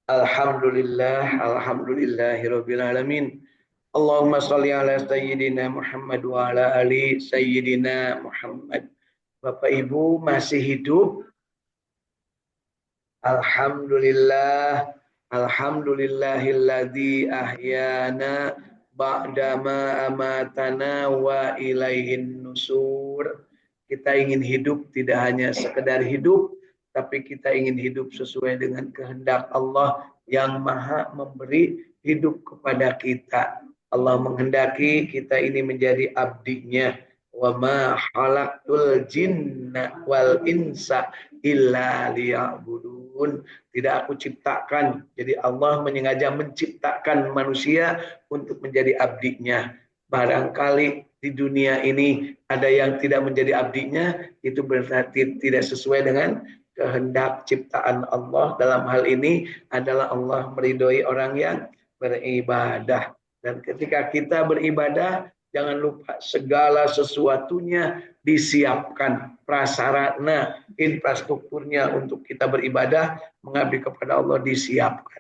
Alhamdulillahirabbil alamin. Allahumma shalli ala sayyidina Muhammad wa ala ali sayyidina Muhammad. Bapak Ibu masih hidup? Alhamdulillah. Alhamdulillahilladzi ahyana ba'dama amatana wa ilaihin nusur. Kita ingin hidup tidak hanya sekedar hidup, tapi kita ingin hidup sesuai dengan kehendak Allah yang maha memberi hidup kepada kita. Allah menghendaki kita ini menjadi abdinya. Wa ma khalaqtul jinna wal insa illa liya'budun. Tidak aku ciptakan. Jadi Allah menyengaja menciptakan manusia untuk menjadi abdinya. Barangkali di dunia ini ada yang tidak menjadi abdinya, itu berarti tidak sesuai dengan kehendak ciptaan Allah. Dalam hal ini adalah Allah meridhoi orang yang beribadah. Dan ketika kita beribadah, jangan lupa segala sesuatunya disiapkan, prasarana, infrastrukturnya untuk kita beribadah, mengabdi kepada Allah disiapkan.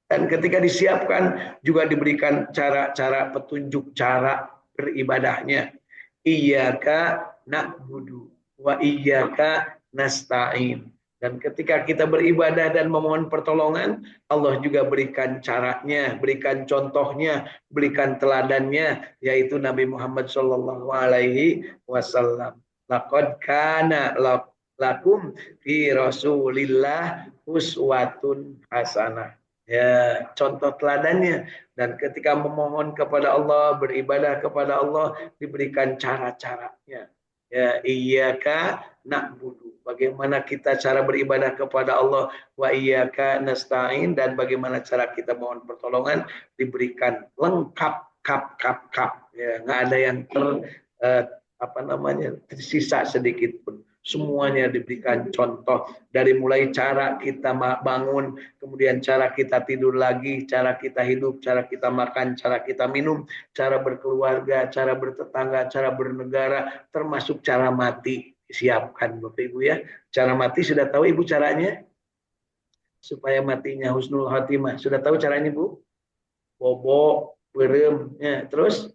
Dan ketika disiapkan juga diberikan cara-cara petunjuk cara beribadahnya. Iyyaka na'budu wa iyyaka nasta'in. Dan ketika kita beribadah dan memohon pertolongan, Allah juga berikan caranya, berikan contohnya, berikan teladannya, yaitu Nabi Muhammad Shallallahu Alaihi Wasallam. Laqad kana lakum fi Rasulillah uswatun hasanah. Ya, contoh teladannya. Dan ketika memohon kepada Allah, beribadah kepada Allah, diberikan cara-caranya. Ya, iyyaka na'budu. Bagaimana kita cara beribadah kepada Allah, wa iyyaka nasta'in, dan bagaimana cara kita mohon pertolongan, diberikan lengkap kap. Ya, nggak ada yang tersisa sedikit pun. Semuanya diberikan contoh, dari mulai cara kita bangun, kemudian cara kita tidur lagi, cara kita hidup, cara kita makan, cara kita minum, cara berkeluarga, cara bertetangga, cara bernegara, termasuk cara mati. Siapkan Bapak Ibu ya. Cara mati sudah tahu Ibu caranya? Supaya matinya husnul khotimah. Sudah tahu caranya Bu? Bobo, berem, ya. Terus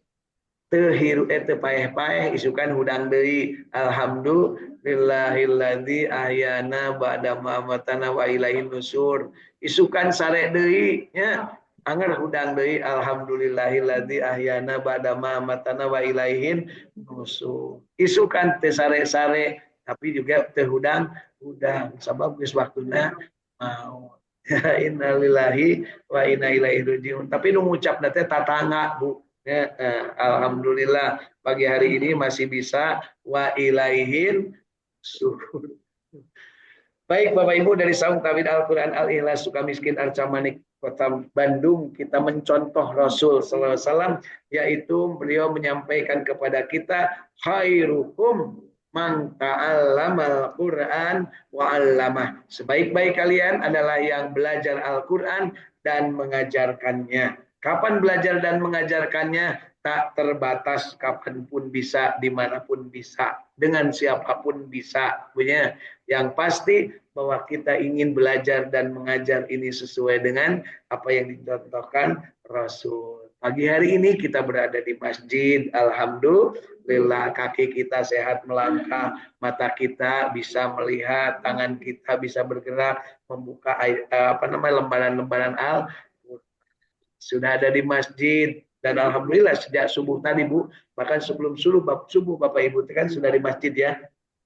tehiru paeh isukan hudang deui. Alhamdulillahilladzi ahyana ba'da ma amatana wa ilaihin nusur. Isukan sare deui nya. Anger hudang deui alhamdulillahilladzi ahyana ba'da ma amatana wa ilaihin nusur. Isukan teu sare-sare tapi juga teu hudang sabab geus waktuna maut. Innalillahi wa inna ilaihi rajiun. Tapi nu ngucapna teh tatangga Bu. Ya, alhamdulillah pagi hari ini masih bisa wa ilaihin suhur. Baik Bapak Ibu, dari Saung Tawhid Al-Quran Al-Ikhlas Sukamiskin Arca Manik Kota Bandung, kita mencontoh Rasul sallallahu alaihi wasallam, yaitu beliau menyampaikan kepada kita khairukum man ta'allamal Qur'an wa 'allamah. Sebaik-baik kalian adalah yang belajar Al-Qur'an dan mengajarkannya. Kapan belajar dan mengajarkannya? Tak terbatas, kapanpun bisa, dimanapun bisa, dengan siapapun bisa. Punya yang pasti bahwa kita ingin belajar dan mengajar ini sesuai dengan apa yang dicontohkan Rasul. Pagi hari ini kita berada di masjid, alhamdulillah kaki kita sehat melangkah, mata kita bisa melihat, tangan kita bisa bergerak, membuka lembaran-lembaran sudah ada di masjid. Dan alhamdulillah sejak subuh tadi Bu, bahkan sebelum subuh Bapak Ibu kan sudah di masjid ya.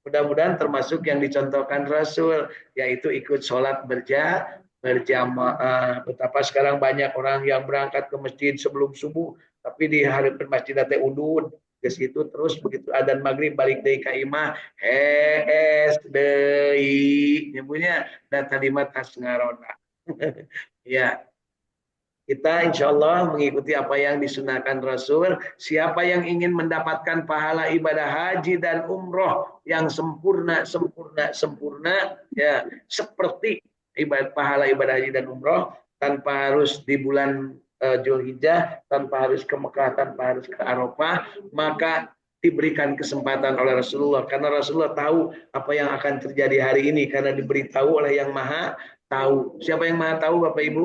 Mudah-mudahan termasuk yang dicontohkan Rasul, yaitu ikut sholat berjamaah. Betapa sekarang banyak orang yang berangkat ke masjid sebelum subuh, tapi di hari masjid teh udun ke situ, terus begitu adzan maghrib balik deui ka imah, deui nyebutnya dan tadi mah tas ngarona. Ya, kita insya Allah mengikuti apa yang disunahkan Rasul. Siapa yang ingin mendapatkan pahala ibadah haji dan umroh yang sempurna, ya seperti pahala ibadah haji dan umroh, tanpa harus di bulan Dzulhijjah, tanpa harus ke Mekah, tanpa harus ke Arafah, maka diberikan kesempatan oleh Rasulullah, karena Rasulullah tahu apa yang akan terjadi hari ini, karena diberitahu oleh yang maha tahu. Siapa yang maha tahu Bapak Ibu?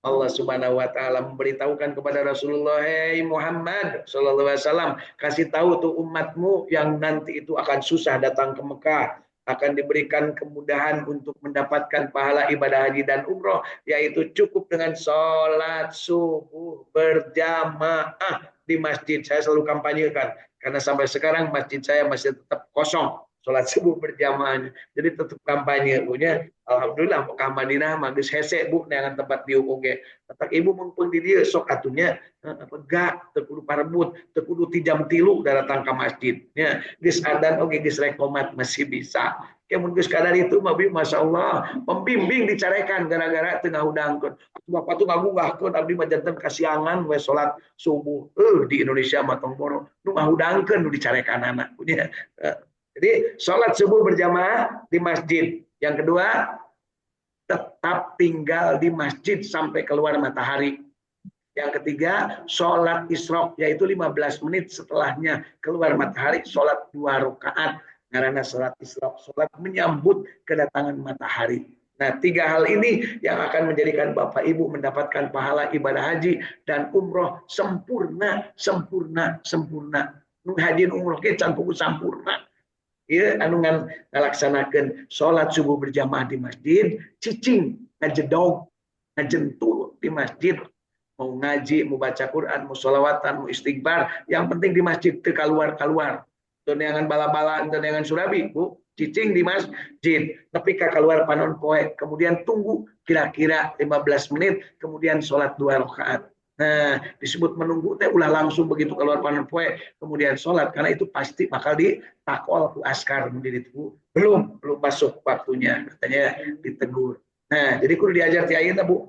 Allah Subhanahu wa taala memberitahukan kepada Rasulullah, "Hei Muhammad sallallahu alaihi wasallam, kasih tahu tuh umatmu yang nanti itu akan susah datang ke Mekah, akan diberikan kemudahan untuk mendapatkan pahala ibadah haji dan umroh, yaitu cukup dengan sholat subuh berjamaah di masjid." Saya selalu kampanyekan karena sampai sekarang masjid saya masih tetap kosong sholat subuh berjamaahnya. Jadi tetap kampanye punya. Alhamdulillah Mekah Madinah magis hese bu neangan tempat diuk oge. Kata ibu mumpung di dia sok atunya pegak tekudu parebut tekudu 3 jam datang ke masjid. Ya, geus adan oge geus rekomat masih bisa. Kemun geus kadar itu mah masya Allah membimbing dicarekan gara-gara tengah udangkeun. Bapak tuh ngagugahkeun abdi mah janten kasiangan we salat subuh. Di Indonesia mah tong boro nu ngahudangkeun nu dicarekan anak punya. Jadi sholat subuh berjamaah di masjid. Yang kedua, tetap tinggal di masjid sampai keluar matahari. Yang ketiga, sholat isyraq, yaitu 15 menit setelahnya keluar matahari, sholat 2 rakaat. Karena sholat isyraq, sholat menyambut kedatangan matahari. Nah, 3 hal ini yang akan menjadikan Bapak Ibu mendapatkan pahala ibadah haji dan umroh sempurna, sempurna, sempurna. Haji dan umroh kita campur sempurna. Ya, anu ngalaksanakeun sholat subuh berjamaah di masjid, cicing ngajedog, ngajentul di masjid, mau ngaji, mau baca Quran, mau sholawatan, mau istighfar, yang penting di masjid teu kaluar-kaluar. Teu neangan bala-bala, teu neangan surabi, Bu, cicing di masjid, tapi ka keluar panon poe, kemudian tunggu kira-kira 15 menit, kemudian sholat 2 rakaat. Nah, disebut menunggu teh ulah langsung begitu keluar panon poe kemudian sholat karena itu pasti bakal ditakol ku askar itu belum masuk waktunya katanya ditegur. Nah, jadi kudu diajar ti ayeuna Bu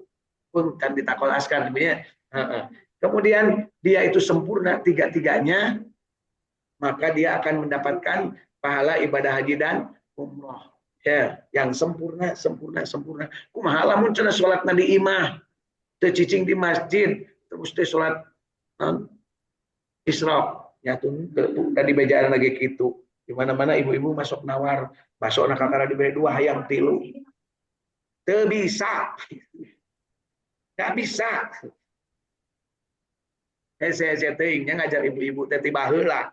pun kan ditakol askar namanya. Kemudian dia itu sempurna tiga-tiganya maka dia akan mendapatkan pahala ibadah haji dan umroh. Ya, yang sempurna, sempurna, sempurna. Kumaha lamun cenah salatna di imah, teu cicing di masjid, terus teh sholat isyraq ya tuh tadi bejaan lagi gitu di mana-mana ibu-ibu masuk nawar masuk nak kakara diberi 2 hayang 3 teu bisa nggak bisa hese teuing nya ngajar ibu-ibu teh ti baheula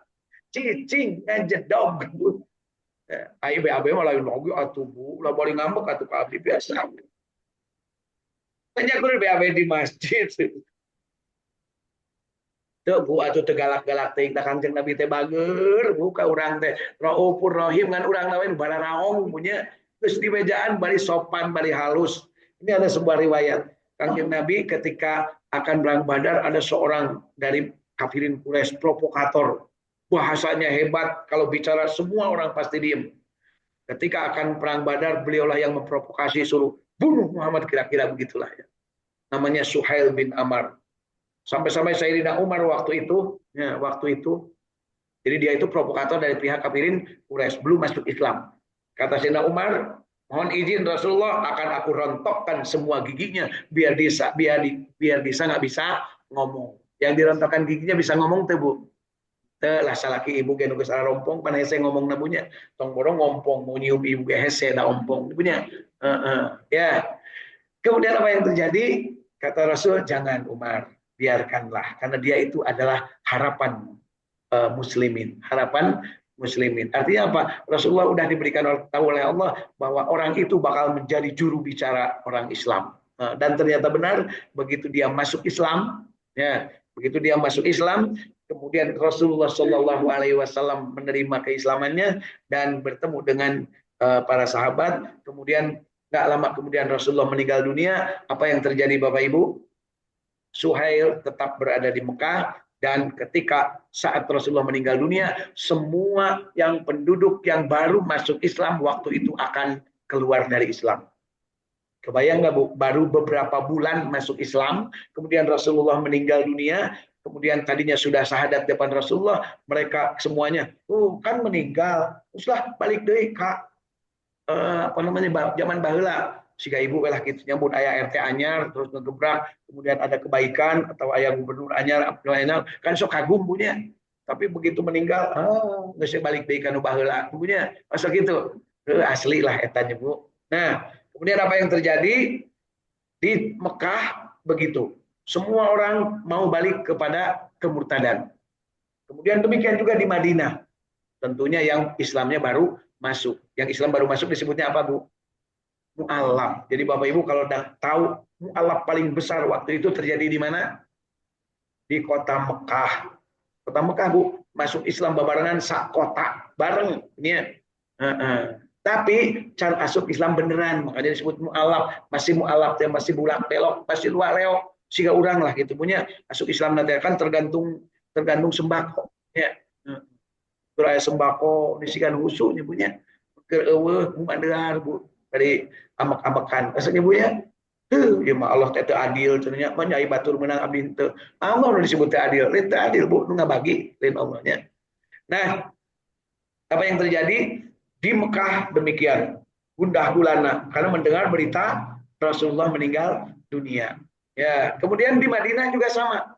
cicing ngajedog ai be mah lain lagi atuh Bu ulah bari ngambek atuh ka abdi biasa tanya kudu be di masjid. Tuh bu atuh teu galak-galak teuing da Kangjeng Nabi teh bager buka urang teh Raufur Rahim ngan urang lain bararaong punya geus di mejaan bari sopan bari halus. Ini ada sebuah riwayat Kangjeng Nabi ketika akan perang Badar ada seorang dari kafirin Quraisy provokator. Bahasanya hebat kalau bicara semua orang pasti diem. Ketika akan perang Badar beliaulah yang memprovokasi suruh bunuh Muhammad kira-kira begitulah ya. Namanya Suhail bin Amr. Sampai-sampai Sayyidina Umar waktu itu, jadi dia itu provokator dari pihak kafirin Quraisy belum masuk Islam. Kata Sayyidina Umar, mohon izin Rasulullah akan aku rontokkan semua giginya biar bisa nggak bisa ngomong. Yang dirontokkan giginya bisa ngomong tuh Bu. Teh lah salaki ibu ge nu geus rompong pan hese ngomong nabunya. Tong borong ngompong mau nyium ibu ge hese da ompong punya. Ya. Kemudian apa yang terjadi? Kata Rasul, jangan Umar, biarkanlah karena dia itu adalah harapan muslimin, harapan muslimin. Artinya apa? Rasulullah sudah diberikan tahu oleh Allah bahwa orang itu bakal menjadi juru bicara orang Islam. Dan ternyata benar begitu dia masuk Islam, ya, begitu dia masuk Islam, kemudian Rasulullah Shallallahu Alaihi Wasallam menerima keislamannya dan bertemu dengan para sahabat, kemudian nggak lama kemudian Rasulullah meninggal dunia. Apa yang terjadi Bapak Ibu? Suhail tetap berada di Mekah dan ketika saat Rasulullah meninggal dunia, semua yang penduduk yang baru masuk Islam waktu itu akan keluar dari Islam. Kebayang nggak Bu? Baru beberapa bulan masuk Islam, kemudian Rasulullah meninggal dunia, kemudian tadinya sudah syahadat depan Rasulullah, mereka semuanya, kan meninggal, teruslah balik deh Kak. Zaman baheula siga ibu lah gitu nyambut aya RT anyar terus ngegebrak kemudian ada kebaikan atau aya gubernur anyar kan sok kagum punya tapi begitu meninggal geus balik deui ka nu baheula punya masa gitu asli lah eta Bu. Nah Kemudian apa yang terjadi di Mekah begitu. Semua orang mau balik kepada kemurtadan. Kemudian demikian juga di Madinah. Tentunya yang Islamnya baru masuk. Yang Islam baru masuk disebutnya apa, Bu? Mu'alaf. Jadi Bapak Ibu kalau udah tahu mu'alaf paling besar waktu itu terjadi di mana? Di kota Mekah. Kota Mekah, Bu, masuk Islam babarengan sak kota bareng. Ini tapi cara masuk Islam beneran, makanya disebut mu'alaf. Masih mu'alaf, masih bulak belok, masih luar leok, siga urang lah gitu punya. Masuk Islam nanti kan tergantung sembako. Ya. Beraya sembako, disikan husu punya. Ke mu'adar, Bu, dari amak-amakan. Rasanya Bu ya, ya Allah teh adil cenanya mah nyai batur menang abdi teu. Allah nu disebut teh adil, lain teh adil Bu, nu ngabagi lain Allahnya. Nah, apa yang terjadi di Mekah demikian, gundah gulana karena mendengar berita Rasulullah meninggal dunia. Ya, kemudian di Madinah juga sama.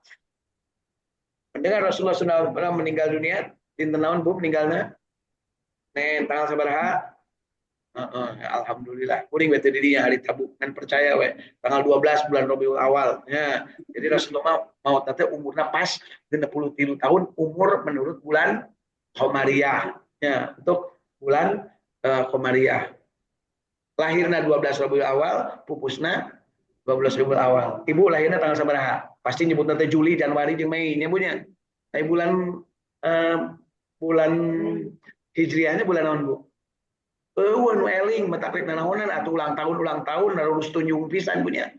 Mendengar Rasulullah sudah pernah meninggal dunia, dinten naon Bu meninggalnya? Nen tanggal sabaraha? Alhamdulillah kuring bete dirinya hari tabuk kan percaya we tanggal 12 bulan Rabiul Awal ya. Jadi Rasulullah mau tante umurnya pas 63 tahun umur menurut bulan Komariah ya, untuk bulan Komariah. Lahirna 12 Rabiul Awal, pupusna 12 Rabiul Awal. Ibu lahirnya tanggal sabaraha? Pasti nyebut nanti Juli, Januari, jeung Mei nya bunya. Tapi bulan Hijriahnya bulan naon, Bu? Wan eling matapit nanaonan atau ulang tahun harus tunjung pisan punya.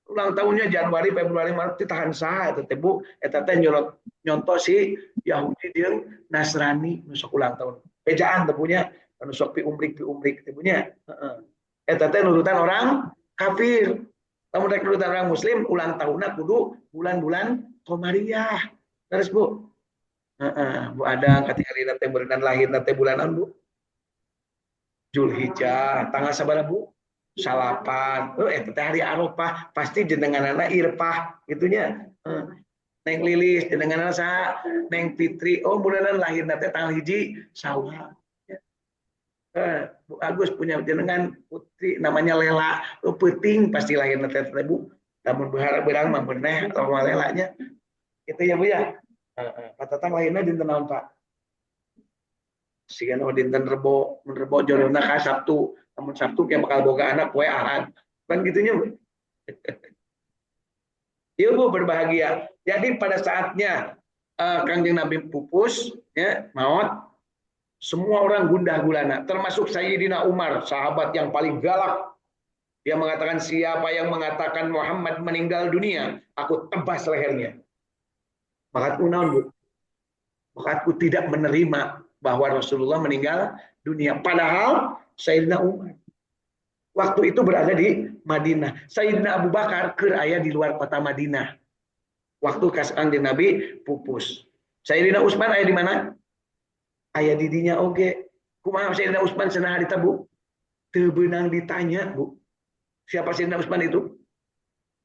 Ulang tahunnya Januari, Februari, Maret ditahan sah eta teh Bu, eta teh nyontoh si Yahudi jeung Nasrani nu sok ulang tahun. Bejaan teh punya anu sok piumrik teh punya. Eta teh nurutan orang kafir. Lamun rek nurutan orang muslim ulang tahunna kudu bulan-bulan Qamariyah. Terus Bu. Bu Adang katingalina teh berenang lahir teh bulanan Bu. Zulhijjah tanggal sabaraha Bu? Salapan. Teh hari Arafah pasti jenenganana Irpah gitunya. Neng Lilis jenenganana saha? Neng Fitri. Oh bulanan lahir teh tanggal hiji Syawal. Bu Agus punya jenengan putri namanya Lela. Penting pasti lahir teh Bu. Namun berharap berang mah bener atau Lelanya. Itu ya Bu ya. Patatang lahirnya dinten naon Pak? Sigan dinten Rebo, Rebo jodohna ka Sabtu, namun Sabtu yang bakal boga anak poe Ahad. Kan gitunya, Bu. Iya, Bu, berbahagia. Jadi pada saatnya Kanjeng Nabi pupus, ya, maut, semua orang gundah gulana, termasuk Sayyidina Umar, sahabat yang paling galak. Dia mengatakan siapa yang mengatakan Muhammad meninggal dunia, aku tebas lehernya. Makatku naon, Bu? Makatku tidak menerima bahwa Rasulullah meninggal dunia. Padahal Sayyidina Umar waktu itu berada di Madinah. Sayyidina Abu Bakar keraya di luar kota Madinah. Waktu Kanjeng Nabi pupus. Sayyidina Utsman aya di mana? Aya di dinya oge. Kumaha Sayyidina Utsman cenah harita Bu? Teu beunang ditanya, Bu. Siapa Sayyidina Utsman itu?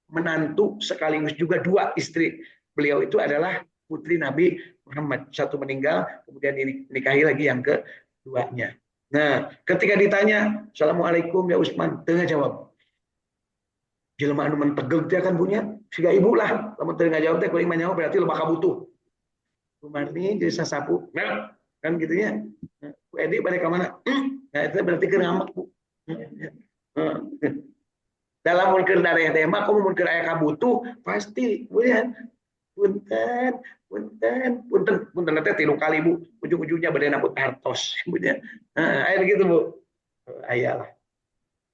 Menantu sekaligus juga dua istri. Beliau itu adalah putri Nabi Muhammad. Satu meninggal, kemudian dinikahi lagi yang keduanya. Nah, ketika ditanya, Assalamualaikum ya Utsman, tengah jawab. Jelema anu mentegeg teh kan punya, siga ibu lah. Lamun teu ngajawab teh kuring mah berarti loba kabutuh. Kumarni jadi sasapu. Nah, kan gitu ya. Bu Edi balik ke mana? Nah, itu berarti keur ngambek, Bu. Dalam mun keur dareh teh mah komo mun keur aya kabutuh pasti kemudian punten teh 3 kali Bu, ujung-ujungnya bade nabut hartos kemudian. Aya gitu Bu. Ayalah.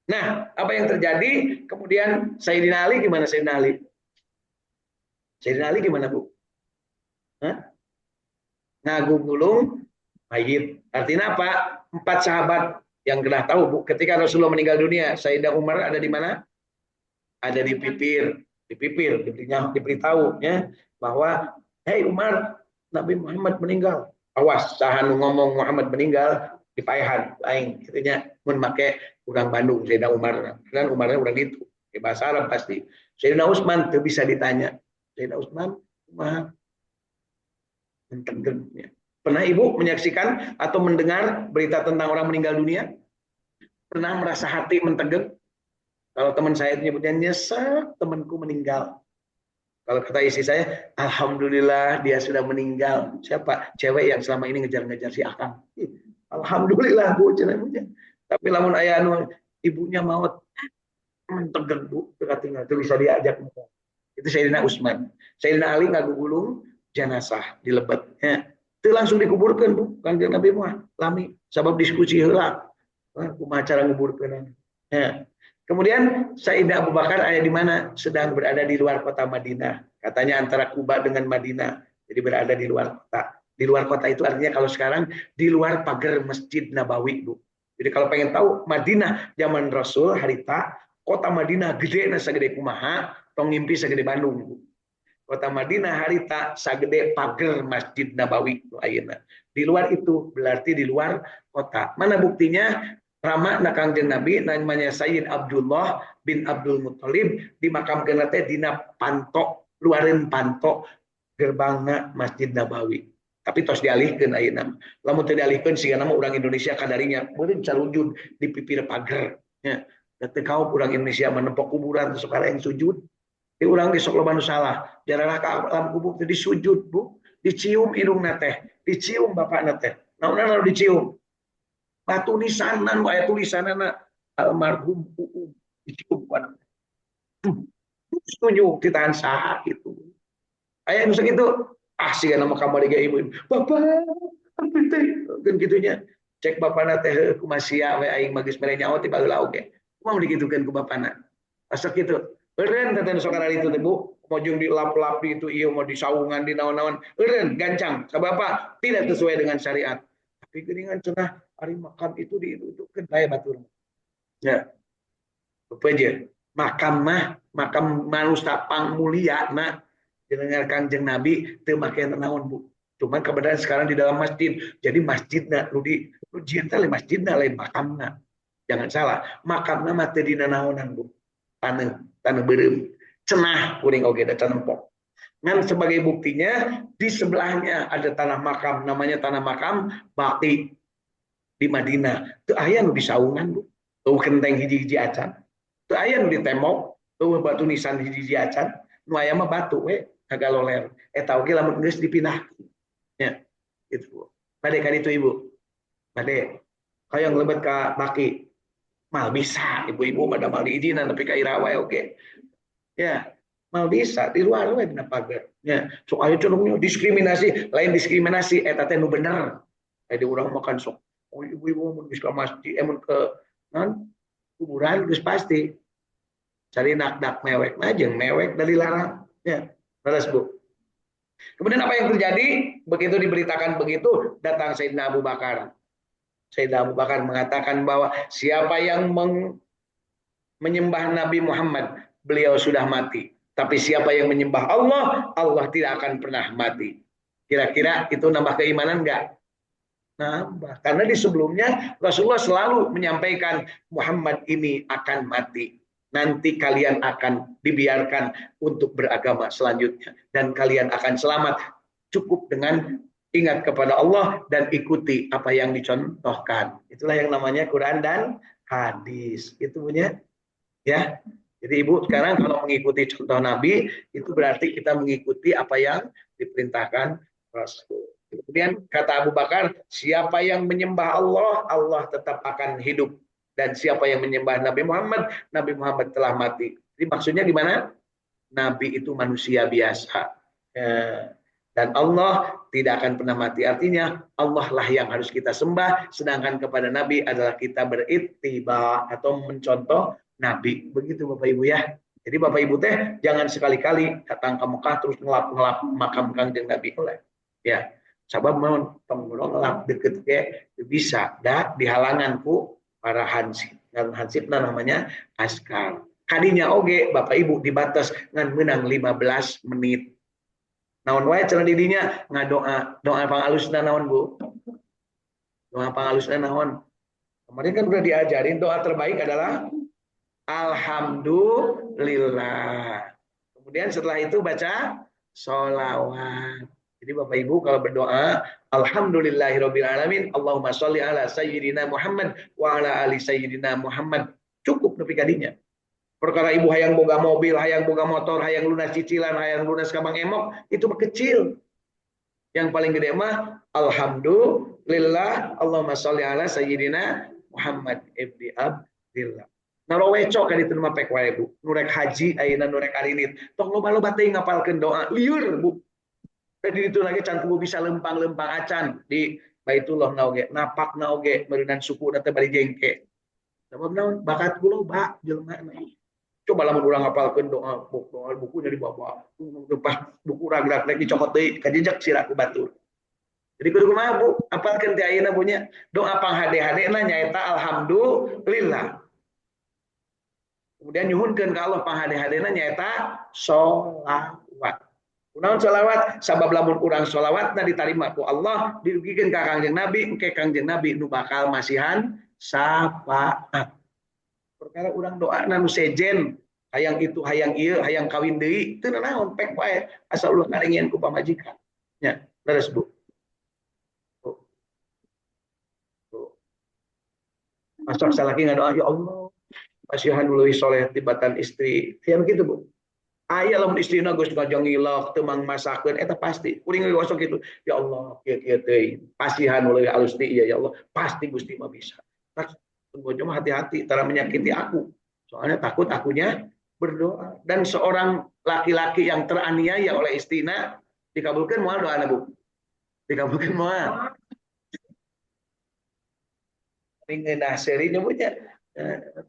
Nah, apa yang terjadi? Kemudian Sayyidina Ali gimana Sayyidina Ali? Sayyidina Ali gimana Bu? Ngagugulung mayit. Artinya apa? 4 sahabat yang kena tahu Bu, ketika Rasulullah meninggal dunia, Sayyidina Umar ada di mana? Ada di pipir, diberitahu ya bahwa hei Umar, Nabi Muhammad meninggal. Awas, sahan ngomong Muhammad meninggal dipaehan aing gitunya mun make urang Bandung Sayyidina Umar. Dan Umarnya urang gitu. Di bahasa Arab pasti. Sayyidina Utsman tuh bisa ditanya. Sayyidina Utsman kumaha? Pernah Ibu menyaksikan atau mendengar berita tentang orang meninggal dunia? Pernah merasa hati mentegeng? Kalau teman saya nyebutnya nyesek, temanku meninggal. Kalau kata istri saya, alhamdulillah dia sudah meninggal. Siapa? Cewek yang selama ini ngejar-ngejar si Akang. Alhamdulillah bu, cenah. Tapi lamun ayah anu ibunya maut, mentegeng bu, tinggal itu bisa diajak. Itu Sayyidina Utsman. Sayyidina Ali ngagugulung jenazah di lebetnya. Itu langsung dikuburkan bu, kanjeng Nabi Muhammad. Lami, sabab diskusi heula. Kumaha cara nguburkeun. Ya. Kemudian Sayyidina Abu Bakar ada di mana? Sedang berada di luar kota Madinah. Katanya antara Kuba dengan Madinah. Jadi berada di luar kota. Di luar kota itu artinya kalau sekarang di luar pagar Masjid Nabawi, Bu. Jadi kalau pengen tahu Madinah zaman Rasul harita, kota Madinah gede na sagede kumaha, tong ngimpi sagede Bandung, Bu. Kota Madinah harita sagede pagar Masjid Nabawi ayeuna. Di luar itu berarti di luar kota. Mana buktinya? Rama na Kangjeng Nabi namanya Sayyid Abdullah bin Abdul Muthalib dimakamkeun teh dina pantok, luareun pantok gerbangna Masjid Nabawi. Tapi tos dialihkeun ayeuna. Lamun teu dialihkeun siga nama urang Indonesia kadarinya meureun calujud di pipir pagar. Nya, teu kaum urang Indonesia menempok kuburan terus yang sujud. Di urang di sok loba nu salah. Jarang ka alam kubur teh disujud, Bu. Dicium hidungna teh, dicium bapakna teh. Naonna dicium? Batu nisanan wae tulisanana almarhum Uum dicium ku anak. Setuju ditahan saha gitu. Aya nu sakitu, sih nama kamar ibu. Bapak, apa teh? Kan gitunya. Cek bapakna teh kumaha sia we aing magis mere nyawa ti baheula oge. Kumaha digitukeun ku bapakna? Asa kitu. Eureun teh nu sakara itu teh Bu. Mojong dilap-lap itu ieu mau disaungan di naon-naon. Eureun gancang. Sabapa? Tidak sesuai dengan syariat. Tapi geuningan cenah ari makam itu didudukeun bae batur. Ya, aja makam manusia pang mulia na dengan Kangjeng Nabi teu make naon Bu. Cuman kebetulan sekarang di dalam masjid. Jadi masjidna nu cinta lain masjidna lain makamna. Jangan salah, makamna mah teu dina naonan Bu. Taneuh beureum. Cenah kuring oge da canempok. Dan sebagai buktinya di sebelahnya ada tanah makam namanya tanah makam Baqi di Madinah. Teu aya nu disaungan Bu. Tuh kenteng hiji-hiji acan. Teu aya nu ditemok, tuh batu nisan hiji-hiji acan. Nu aya mah batu we kagaloler. Eta oge lamun geus dipindah. Ya, gitu Bu. Bade ka ditu Ibu. Bade. Hoyong lebet ka Baqi. Mal bisa ibu-ibu pada mal diizinan tapi ka irawa oke. Ya, mal bisa di luar we dina pagar. Ya, sok aya cenungnya diskriminasi, lain diskriminasi eta teh nu bener. Jadi urang makan sok. Oh, ibu-ibu mun geus ka masjid, mun ke non kuburan geus pasti cari nak mewek aja mewek dari larang ya terus Bu. Kemudian apa yang terjadi begitu diberitakan begitu datang Sayyidina Abu Bakar. Sayyidina Abu Bakar mengatakan bahwa siapa yang menyembah Nabi Muhammad beliau sudah mati, tapi siapa yang menyembah Allah Allah tidak akan pernah mati. Kira-kira itu nambah keimanan enggak? Nambah. Karena di sebelumnya Rasulullah selalu menyampaikan Muhammad ini akan mati. Nanti kalian akan dibiarkan untuk beragama selanjutnya. Dan kalian akan selamat. Cukup dengan ingat kepada Allah dan ikuti apa yang dicontohkan. Itulah yang namanya Quran dan hadis. Itu punya ya. Jadi Ibu sekarang kalau mengikuti contoh Nabi itu berarti kita mengikuti apa yang diperintahkan Rasul. Kemudian kata Abu Bakar, siapa yang menyembah Allah, Allah tetap akan hidup. Dan siapa yang menyembah Nabi Muhammad telah mati. Jadi maksudnya gimana? Nabi itu manusia biasa. Dan Allah tidak akan pernah mati. Artinya Allah lah yang harus kita sembah. Sedangkan kepada Nabi adalah kita berittiba atau mencontoh Nabi. Begitu Bapak Ibu ya. Jadi Bapak Ibu teh jangan sekali-kali datang ke Mekah terus ngelap makam Kangjeng Nabi. Ya, sabab mau pengguna ngelap deket ke bisa dah di halanganku para hansip. Dan hansipna namanya askar. Kadinya oge Bapak Ibu dibatas ngan menang 15 menit. Naon wae cenah didinya ngadoa, doa pangalusna naon Bu? Doa pangalusna naon? Kemarin kan udah diajarin doa terbaik adalah alhamdulillah. Kemudian setelah itu baca sholawat. Jadi Bapak Ibu kalau berdoa, alhamdulillahirabbil alamin, Allahumma sholli ala sayyidina Muhammad wa ala ali sayyidina Muhammad. Cukup nepi kadinya. Perkara ibu hayang boga mobil, hayang boga motor, hayang lunas cicilan, hayang lunas kabang emok, itu mah kecil. Yang paling gede mah alhamdulillah, Allahumma sholli ala sayyidina Muhammad ibni Abdillah. Naroweco kan itu mah pek wae Bu. Nurek haji ayeuna nurek arinit. Tong loba-loba teh ngapalkeun doa lieur Bu. Jadi itu lagi can bisa lempang-lempang acan di Baitullah naoge, napak naoge meureunana suku teh bari jengke. Sabab naon bakat kula ba jelema coba lamun urang ngapalkeun doa buku dari bapak pas buku ragrak rek dicokot deui kajejak sirah ku batur. Jadi kudu kumaha Bu? Apalkeun ti ayeuna punya doa panghade-hadena nyaeta alhamdulillah. Kemudian nyuhunkeun ka Allah panghade-hadena nyaeta sholawat. Kunaon sholawat? Sabab lamun urang sholawat na ditarima ku Allah dirugikeun ka Kangjeng Nabi, engke Kangjeng Nabi nu bakal masihan syafaat. Perkara urang doa nu sejen hayang itu hayang ieu hayang kawin deui teu naon pek wae asal ulah ngarengian ku pamajikan nya leres Bu. Masuk salaki ngadoa ya Allah pasihan leuwih soleh tibatan istri aya kitu Bu. Aya lamun istrina geus ngajong ngilok teu mang masakeun eta pasti kuring gosok kitu ya Allah kieu-kieu teuing pasihan leuwih alus ti ya Allah pasti Gusti mah bisa. Tunggu cuma hati-hati tara menyakiti aku. Soalnya takut akunya berdoa. Dan seorang laki-laki yang teraniaya oleh istrina dikabulkan moal doa Bu. Dikabulkan moal. Ngeunah seri nyebutnya.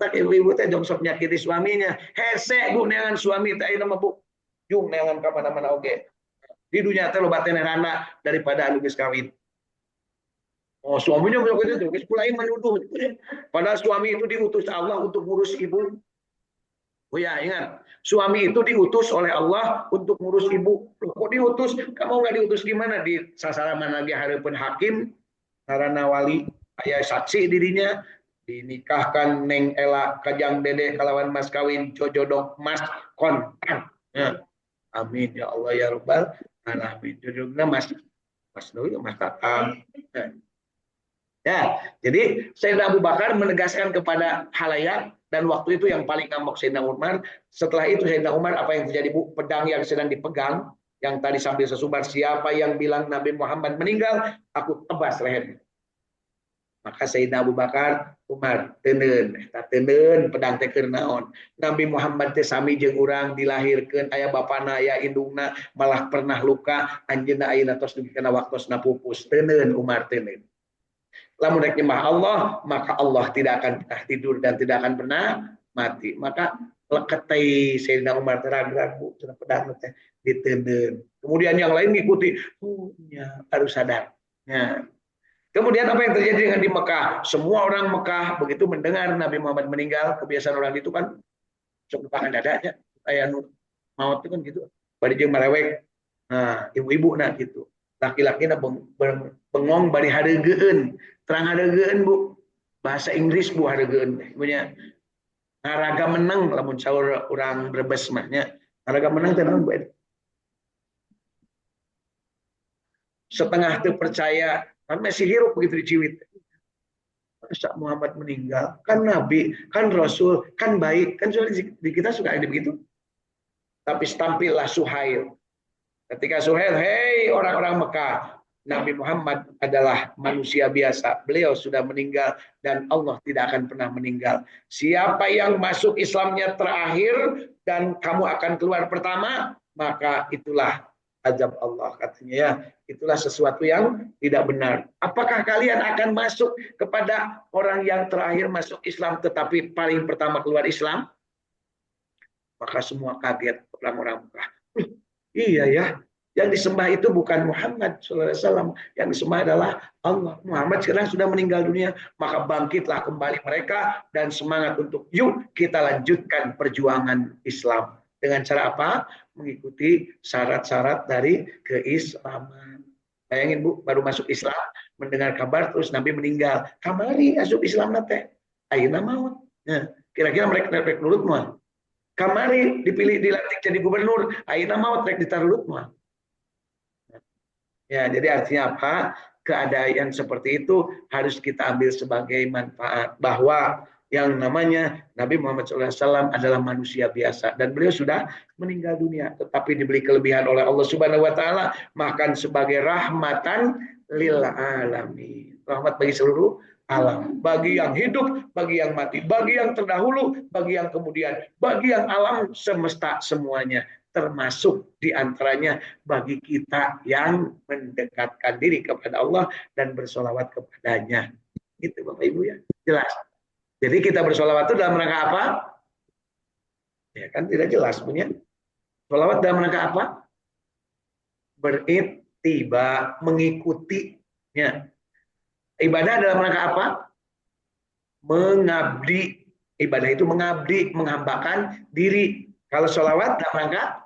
Tak ibu-ibu teh jong sok nyakiti suaminya. Hese Bu neangan suami teh ayeuna mah Bu. Jung neangan ka mana-mana oge. Di dunia teh loba teh nerana daripada anu geus kawin. Oh, suaminya begitu itu, mulai menuduh. Padahal suami itu diutus Allah untuk ngurus ibu. Oh ya, ingat, suami itu diutus oleh Allah untuk ngurus ibu. Loh, kok diutus? Kamu nggak diutus gimana? Di sasaran mana dia hareupeun hakim, sarana wali, aya saksi dirinya, dinikahkan Neng Ela Kajang Dede kalawan mas kawin jodoh mas kontan. Ya. Amin ya Allah ya Rabbal alamin. Jodohna mas doi mas Tatang. Ya. Ya, jadi Sayyidina Abu Bakar menegaskan kepada halayak dan waktu itu yang paling ngamuk Sayyidina Umar. Setelah itu Sayyidina Umar apa yang terjadi Bu? Pedang yang sedang dipegang, yang tadi sambil sesumbar siapa yang bilang Nabi Muhammad meninggal, aku tebas lehernya. Maka Sayyidina Abu Bakar, Umar, teuneun, eta teuneun pedang teh keur naon. Nabi Muhammad teh sami jeung urang dilahirkeun aya bapana aya indungna malah pernah luka anjeunna ayeuna tos dugi kana waktosna pupus. Teuneun Umar teuneun. Lamun rek nyembah Allah, maka Allah tidak akan pernah tidur dan tidak akan pernah mati. Maka leketei Sayyidina Umar terang-terang Bu, cenah pedang teh diteundeun. Kemudian yang lain mengikuti, ya harus sadar. Ya. Kemudian apa yang terjadi dengan di Mekah? Semua orang Mekah begitu mendengar Nabi Muhammad meninggal, kebiasaan orang itu kan sok lupakan dadanya, kayak maut itu kan gitu. Bari jeung melewek. Nah, ibu-ibu nah gitu. Laki-lakina bengong bari hareugeun. Terang hareugeun Bu. Bahasa Inggris Bu hareugeun. Punya ngaraga menang lamun saur urang Brebes mah nya. Ngaraga menang teh naon Bu? Setengah teu percaya, kan masih hirup begitu diciwit. Masa Muhammad meninggal? Kan Nabi, kan Rasul, kan baik. Kan di kita suka ada begitu. Tapi tampillah Suhail. Ketika Suhail, hei orang-orang Mekah, Nabi Muhammad adalah manusia biasa. Beliau sudah meninggal dan Allah tidak akan pernah meninggal. Siapa yang masuk Islamnya terakhir dan kamu akan keluar pertama, maka itulah azab Allah katanya ya. Itulah sesuatu yang tidak benar. Apakah kalian akan masuk kepada orang yang terakhir masuk Islam tetapi paling pertama keluar Islam? Maka semua kaget orang-orang Mekah. Iya ya, yang disembah itu bukan Muhammad SAW, yang disembah adalah Allah. Muhammad sekarang sudah meninggal dunia, maka bangkitlah kembali mereka dan semangat untuk yuk kita lanjutkan perjuangan Islam. Dengan cara apa? Mengikuti syarat-syarat dari keislaman. Bayangin Bu, baru masuk Islam, mendengar kabar terus Nabi meninggal. Kamari asup Islam nate, ayeuna maut. Nah, kira-kira mereka nurut moal. Kamari dipilih dilantik jadi gubernur, ayeuna maut rek ditarulut mah. Ya, jadi artinya apa? Keadaan seperti itu harus kita ambil sebagai manfaat bahwa yang namanya Nabi Muhammad SAW adalah manusia biasa dan beliau sudah meninggal dunia, tetapi diberi kelebihan oleh Allah Subhanahu Wa Taala makan sebagai rahmatan lil alamin, rahmat bagi seluruh alam, bagi yang hidup, bagi yang mati, bagi yang terdahulu, bagi yang kemudian, bagi yang alam semesta semuanya, termasuk diantaranya bagi kita yang mendekatkan diri kepada Allah dan bersolawat kepadanya. Gitu Bapak Ibu ya, jelas. Jadi kita bersolawat itu dalam rangka apa? Ya kan tidak jelas punya. Solawat dalam rangka apa? Berittiba, mengikutinya. Ibadah dalam rangka apa? Mengabdi. Ibadah itu mengabdi, menghambakan diri. Kalau solawat dalam rangka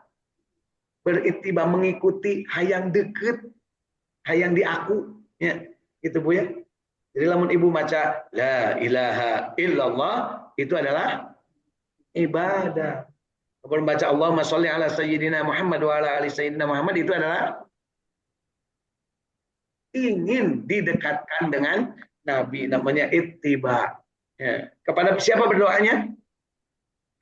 berittiba, mengikuti, hayang deket, hayang diaku. Ya, gitu Bu ya. Jadi lamun ibu baca la ilaha illallah itu adalah ibadah. Kalau baca Allahumma sholli ala sayyidina Muhammad wa ala ali sayyidina Muhammad itu adalah ingin didekatkan dengan Nabi, namanya ittiba. Ya. Kepada siapa berdoanya?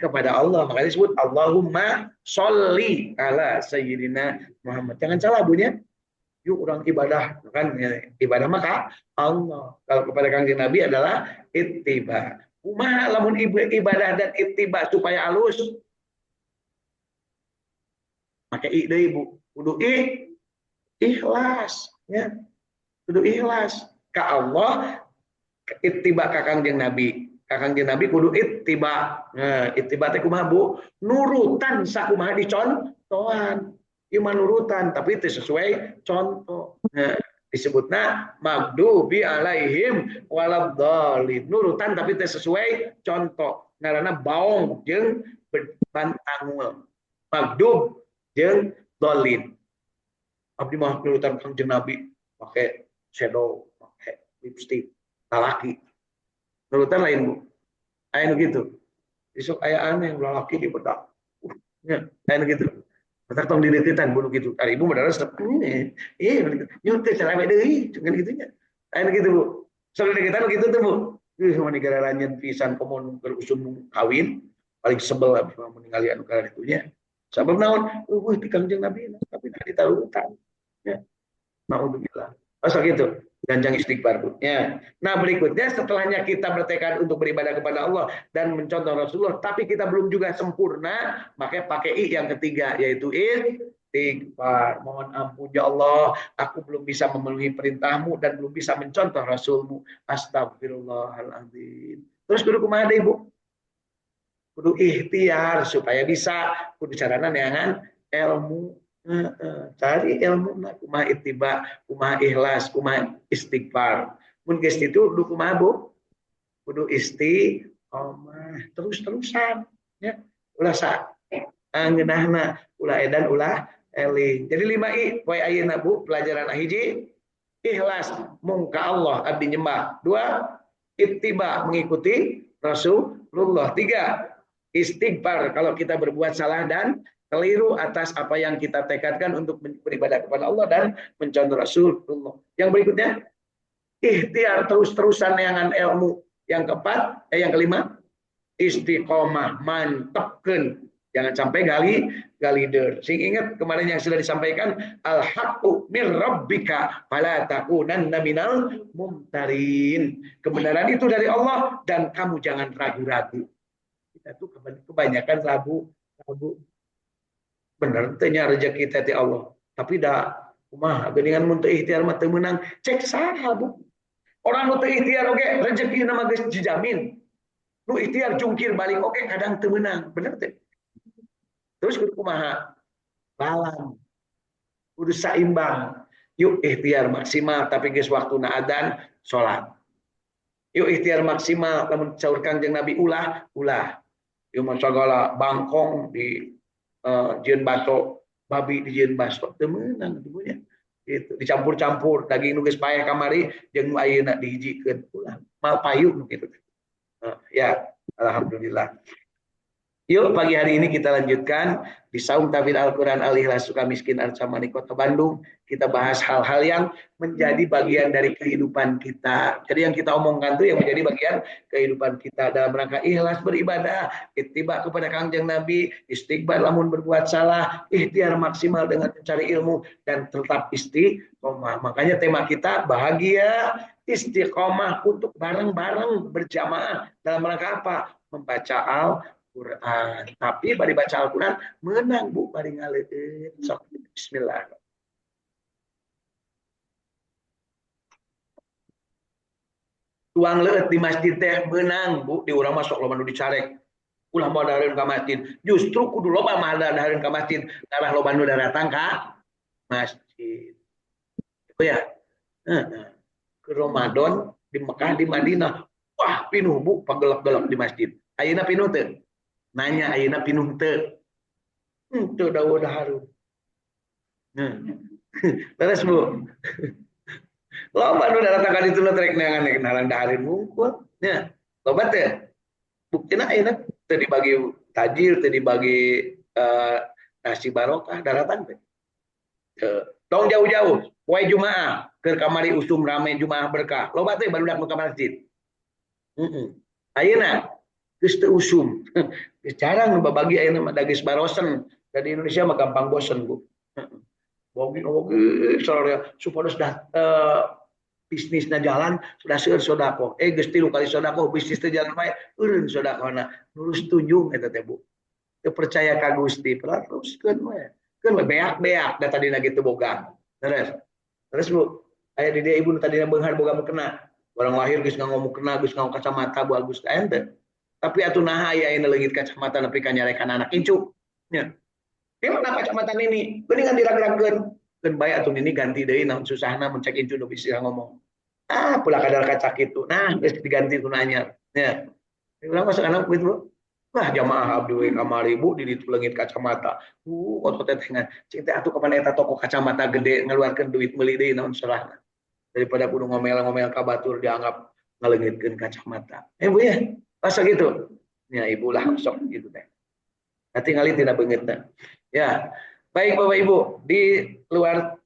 Kepada Allah. Makanya disebut Allahumma sholli ala sayyidina Muhammad. Jangan salah bunyinya. Yuk orang ibadah kan ya, ibadah maka Allah. Kalau kepada kanjeng Nabi adalah ittiba. Kumaha lamun ibadah dan ittiba supaya halus? Pakai ide ibu. Kudu ikhlas ya. Kudu ikhlas ka Allah, ittiba ka kanjeng Nabi. Ka kanjeng Nabi kudu ittiba. Nah, ittiba teh kumaha Bu? Nurutan sakumaha dicontohan. Iman nurutan tapi itu sesuai contoh. Nah, disebutnya magdubi alaihim waladhdallin. Nurutan tapi itu sesuai contoh. Ngaranna baong jeung bantangul. Magdub jeung dolin. Abdi mah nurutan kanjeng Nabi pakai shadow, pakai lipstick, lalaki. Nurutan lain Bu. Aya gitu. Besok aya aneh lalaki di bedak. Ya, aya gitu. Masa tong dideutitan bulu gitu. Kali ibu modal resep ini. Nyun teh celewe deui, cuman gitunya. Aya gitu, Bu. Soal deketan gitu tuh, Bu. Mun negara lanjeun pisan komun berusum kawin, paling sebel abis meninggal anu kala ditunya. Sabab naon? Ti Kangjeng Nabi, tapi ditarutan. Ya. Naudzubillah. Masa gitu. Ganjang istighfar. Ya. Nah berikutnya setelahnya kita bertekad untuk beribadah kepada Allah dan mencontoh Rasulullah, tapi kita belum juga sempurna, makanya pakai I yang ketiga yaitu istighfar. Mohon ampun ya Allah, aku belum bisa memenuhi perintahmu dan belum bisa mencontoh Rasulmu. Astagfirullahaladzim. Terus kudu kumaha deh Ibu? Kudu ikhtiar supaya bisa. Kudu carana neangan ilmu. Cari ilmu kumaha ittiba, kumaha ikhlas, kumaha istighfar. Mun geus itu kudu kumaha Bu? Kudu istiqomah terus-terusan ya. Ulah sa ngeunahna ulah edan ulah eling. Jadi 5 I poe ayeuna Bu, pelajaran hiji ikhlas mung ka Allah abdi nyembah. 2 ittiba mengikuti Rasulullah. 3 istighfar kalau kita berbuat salah dan keliru atas apa yang kita tekadkan untuk beribadah kepada Allah dan mencontoh Rasulullah. Yang berikutnya, ikhtiar terus-terusan neangan ilmu. Yang keempat, yang kelima, istiqomah, mantepkeun. Jangan sampai galider. Sing ingat kemarin yang sudah disampaikan, al-haqqu mir rabbika fala takunanna minal mumtarin. Kebenaran itu dari Allah dan kamu jangan ragu-ragu. Kita tuh kebanyakan ragu. Bener tanya rezeki kita ti Allah, tapi dah kumaha geuningan mun teu ikhtiar mah teu meunang. Cek saha Bu, orang nu teu ikhtiar oge rezeki nama geus dijamin, nu ikhtiar jungkir balik oge kadang teu meunang, bener teh. Terus kudu kumaha? Balang, kudu saimbang. Yuk ikhtiar maksimal tapi geus waktuna adzan salat. Yuk ikhtiar maksimal lamun saur Kangjeng Nabi ulah. Yuk mah sagala bangkong di jieun baso, babi di jieun baso teu meunang dibunya. Gitu, dicampur-campur daging nu geus paeh kamari jeung nu ayeuna dihijikeun ulah. Mal payu nu kitu. Ya, alhamdulillah. Yuk pagi hari ini kita lanjutkan di Saung Tafsir Al-Quran Al-Ikhlas Sukamiskin Arcamani Kota Bandung. Kita bahas hal-hal yang menjadi bagian dari kehidupan kita. Jadi yang kita omongkan tuh yang menjadi bagian kehidupan kita dalam rangka ikhlas beribadah, ittiba kepada Kangjeng Nabi, istighfar lamun berbuat salah, ikhtiar maksimal dengan mencari ilmu dan tetap istiqomah. Makanya tema kita bahagia istiqomah untuk bareng-bareng berjamaah dalam rangka apa? Membaca Quran. Tapi bari baca Al-Quran menang Bu bari ngaleun. Sok bismillah. Tuang leut di masjid teh menang Bu di urang masuk loba nu dicarek. Ulah mau dahareun ka masjid. Justru kudu loba mah dahareun ka masjid. Karena loba nu datang ka masjid. Itu ya. Ke Ramadan di Mekah di Madinah. Wah, pinuh Bu pagelap-gelap di masjid. Ayeuna pinuh teu? Nanya ayeuna pinuh teu? Teu dawa dahareun. Nah, terus Bu, loba nu datang ka ditu trek neangan kenalan dahareun mungkul. Nya, loba teh. Buktina ayeuna teu dibagi tajil, teu dibagi eh, nasi barokah daratan teh. Tong jauh-jauh, poe Jumaah, keur kamari usum rame Jumaah berkah. Loba teh barudak nu ka masjid. Heeh. Ayeuna geus teu usum. Geus jarang nu babagi ayeuna mah dagis barosen. Dari Indonesia mah gampang bosen, Bu. Bogi soalnya supaya sudah bisnisnya jalan sudah seueur sodako geus tilu kali sodako bisnisnya jalan bae eureun sodakona nurus tunjung eta teh Bu teu percaya ka Gusti teruskeun we keun beak-beak da tadina kitu boga terus Bu aya di dia ibu tadina beunghar boga mukena orang lahir geus ngomong kena geus ngomong kacamata Bu Agus ente tapi atuh naha aya ayeuna leungit kacamata nepi ka nyarekan anak incu nya gimana kacamata ini geuningan dirag-ragkeun keun bae atuh ini ganti deui naon susahna mencek incu nu bisa ngomong pula kadal kacak itu nah geus diganti ku nanya ya ulah masuk anak gitu wah jamaah abdi kamari Bu di ditu leungit kacamata otot tetengan cing teh atuh kapan eta toko kacamata gede ngaluarkeun duit meuli deui naon salahna daripada kudu ngomel-ngomel ka batur dianggap ngaleungitkeun kacamata Bu ya masa gitu ya ibu lah sok gitu teh tinggalin tidak beungeutna ya baik Bapak Ibu di luar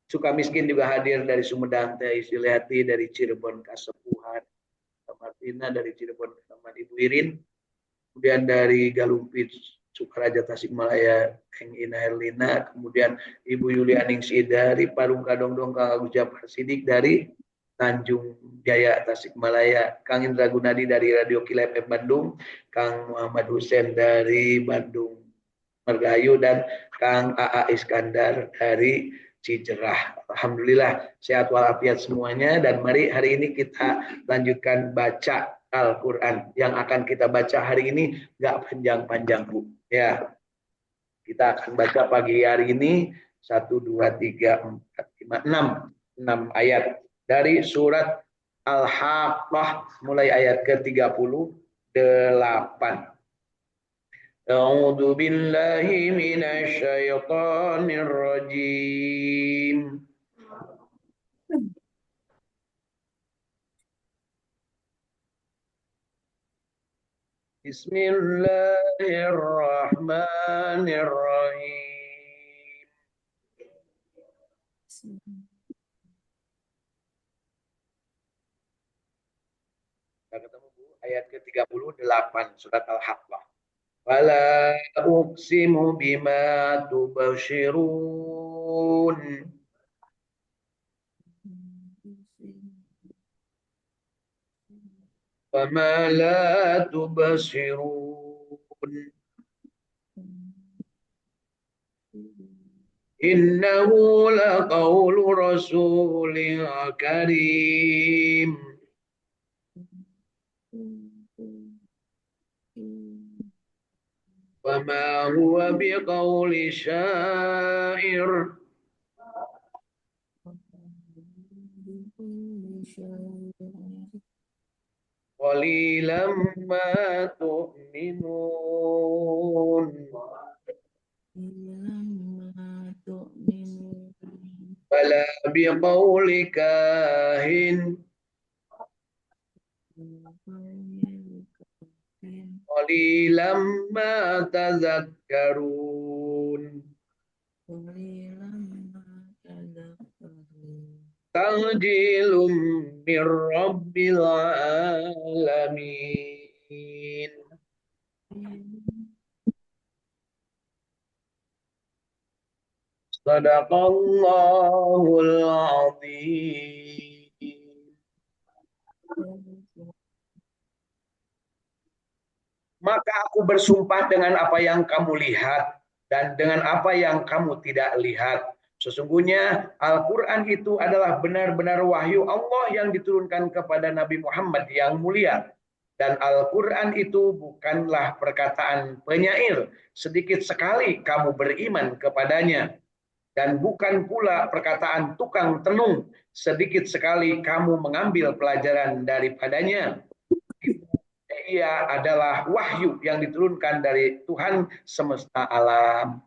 Sukamiskin juga hadir dari Sumedang Teh Isiliati dari Cirebon Kasepuhan Martina dari Cirebon teman Ibu Irin kemudian dari Galumpit Sukaraja Tasikmalaya Kang Ina Herlina kemudian Ibu Yulianingsi dari Parung Kadongdong Kang Agus Japar Sidik dari Tanjung Jaya Tasikmalaya Kang Indra Gunadi dari Radio Kila FM Bandung Kang Muhammad Hussein dari Bandung Margahayu dan Kang AA Iskandar dari Cijerah. Alhamdulillah sehat walafiat semuanya dan mari hari ini kita lanjutkan baca Al-Quran. Yang akan kita baca hari ini nggak panjang-panjang Bu. Ya, kita akan baca pagi hari ini 1, 2, 3, 4, 5, 6 ayat dari surat Al-Haqqah mulai ayat ke-38. أعوذ بالله من الشيطان الرجيم بسم الله الرحمن الرحيم ketemu Bu ayat ke-38 surat Al-Haqqah Wala uqsimu bima tubashirun Wama la tubashirun Innahu laqawlu rasulin karim وما هو بقول شاعر قليلا ما تؤمنون ولا بقول كاهن qalilam ma tazakkarun. Tanjilum mir rabbil alamin. Sadaqallahul azim. Maka aku bersumpah dengan apa yang kamu lihat dan dengan apa yang kamu tidak lihat. Sesungguhnya Al-Quran itu adalah benar-benar wahyu Allah yang diturunkan kepada Nabi Muhammad yang mulia. Dan Al-Quran itu bukanlah perkataan penyair. Sedikit sekali kamu beriman kepadanya. Dan bukan pula perkataan tukang tenung. Sedikit sekali kamu mengambil pelajaran daripadanya. Ia adalah wahyu yang diturunkan dari Tuhan semesta alam.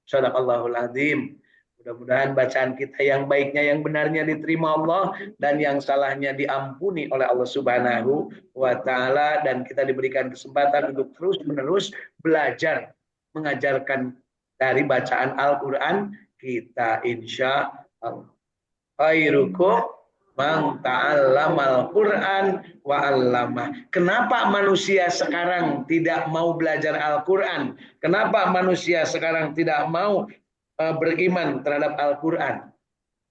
Shadaqallahul azim. Mudah-mudahan bacaan kita yang baiknya, yang benarnya diterima Allah, dan yang salahnya diampuni oleh Allah Subhanahu wa Ta'ala, dan kita diberikan kesempatan untuk terus-menerus belajar mengajarkan dari bacaan Al-Quran kita, insya Allah. Khairukum man ta'allamal Qur'an wa 'allamah. Kenapa manusia sekarang tidak mau belajar Al-Qur'an? Kenapa manusia sekarang tidak mau beriman terhadap Al-Qur'an?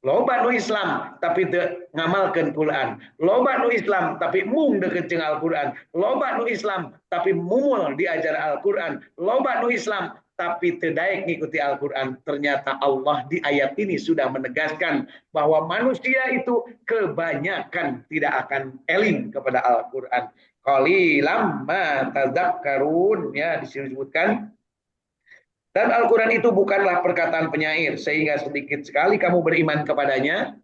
Loba nu Islam tapi ngamalkeun Quran. Loba nu Islam tapi mung deukeut jeung Al-Qur'an. Loba nu Islam tapi mumul diajar Al-Qur'an. Loba nu Islam tapi teu daek ngikuti Al-Qur'an. Ternyata Allah di ayat ini sudah menegaskan bahwa manusia itu kebanyakan tidak akan eling kepada Al-Qur'an. Qalilam ma tadzakkarun, ya disebutkan. Dan Al-Quran itu bukanlah perkataan penyair, sehingga sedikit sekali kamu beriman kepadanya.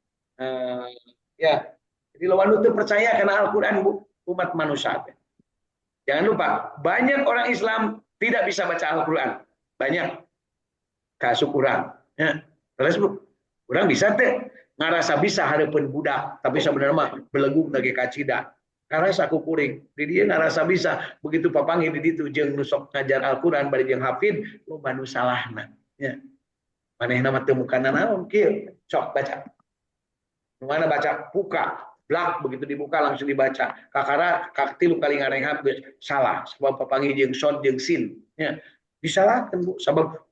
Ya, jadi lawan itu percaya karena Al-Quran, umat manusia. Jangan lupa, banyak orang Islam tidak bisa baca Al-Quran. Banyak. Kasuk kurang. Ya. Terus kurang bisa teh. Ngarasa bisa hadapun budak, tapi sebenarnya mah belegu lagi kacida. Karena saku kuring, di dia ngarasa bisa begitu papangi di ditu jeung nusok ngajar Al-Quran bari jeung hafid lo banu salahna, ya manehna mah teu mukana naon kieu sok baca mana baca buka blak begitu dibuka langsung dibaca kakara kaktilu kali ngarehap geus salah sebab papangi jeung shot jeung sin, ya disalahkeun Bu sabab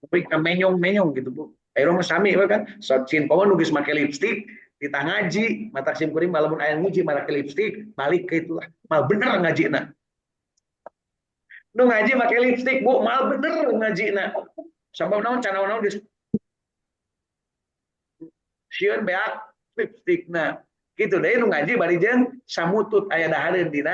tapi menyong-menyong gitu Bu ayeuna mah sami kan shot sin paman nu geus make lipstik kita ngaji mata sim kuring malamun aya nguji malah ke lipstik balik ke itulah mal bener ngaji na nu ngaji make lipstik Bu mal bener ngaji na sabab naon cana naon geus sieun beak lipstik na kitu deui nu ngaji bari jeung samutut aya dahareun dina